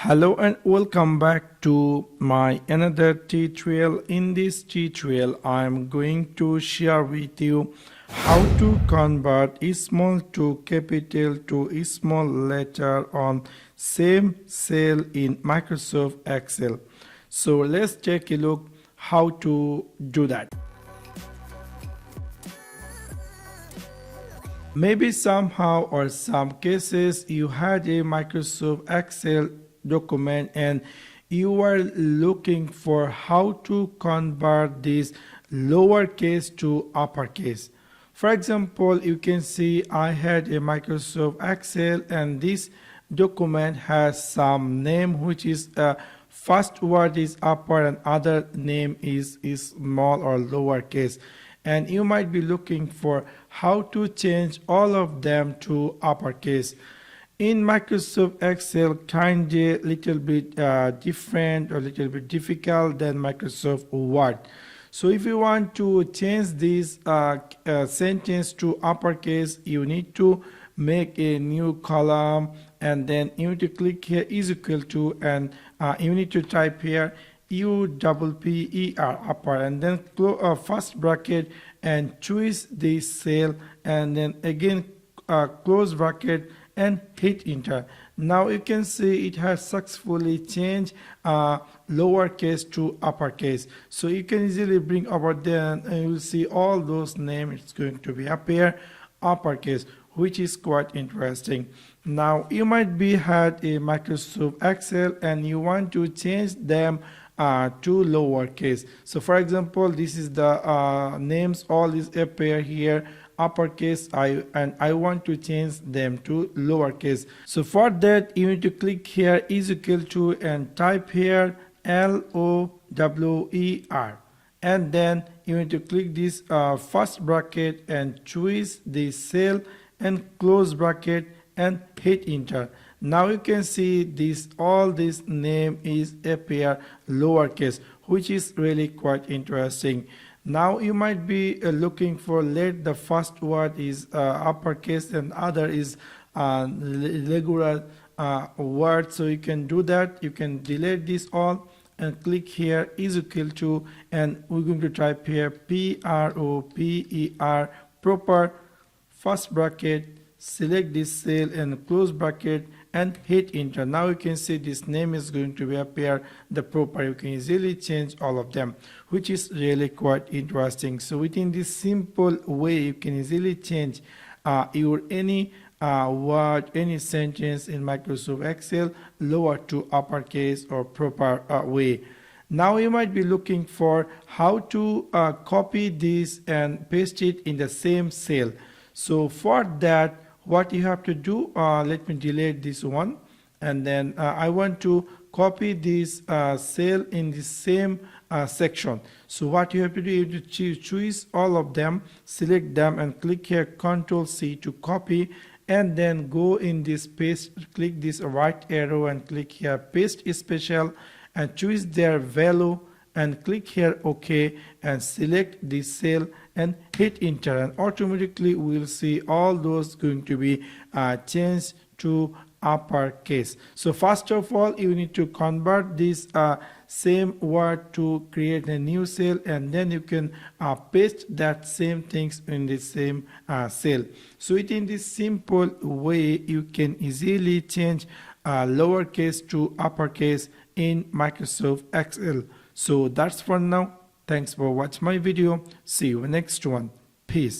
Hello and welcome back to my another tutorial. In this tutorial I am going to share with you how to convert small to capital to small letter on same cell in Microsoft Excel. So let's take a look how to do that. Maybe somehow or some cases you had a Microsoft Excel document and you are looking for how to convert this lowercase to uppercase. For example, you can see I had a Microsoft Excel and this document has some name which is first word is upper and other name is small or lowercase, and you might be looking for how to change all of them to uppercase. In Microsoft Excel, kind of little bit different or little bit difficult than Microsoft Word. So if you want to change this sentence to uppercase, you need to make a new column, and then you need to click here is equal to, and you need to type here UPPER upper, and then first bracket and choose this cell, and then again close bracket and hit enter. Now you can see it has successfully changed lowercase to uppercase. So you can easily bring over there and you will see all those names. It's going to be appear uppercase, which is quite interesting. Now you might be had a Microsoft Excel and you want to change them to lowercase. So for example, this is the names, all these appear here uppercase, I want to change them to lowercase. So for that you need to click here is equal to and type here LOWER, and then you need to click this first bracket and choose the cell and close bracket and hit enter. Now you can see this all this name is appear lowercase, which is really quite interesting. Now you might be looking for let the first word is uppercase and other is regular word. So you can do that. You can delete this all and click here is equal to, and we're going to type here PROPER proper, first bracket, select this cell and close bracket and hit enter. Now you can see this name is going to be appear the proper. You can easily change all of them, which is really quite interesting. So within this simple way you can easily change your any word, any sentence in Microsoft Excel lower to uppercase or proper way. Now you might be looking for how to copy this and paste it in the same cell. So for that, what you have to do, let me delete this one, and then I want to copy this cell in the same section. So what you have to do, you have to choose all of them, select them and click here Ctrl C to copy, and then go in this paste, click this right arrow and click here paste special and choose their value and click here OK and select this cell and hit enter, and automatically we'll see all those going to be changed to uppercase. So first of all you need to convert this same word to create a new cell, and then you can paste that same things in the same cell. So in this simple way you can easily change lowercase to uppercase in Microsoft Excel. So that's for now. Thanks for watching my video. See you next one. Peace.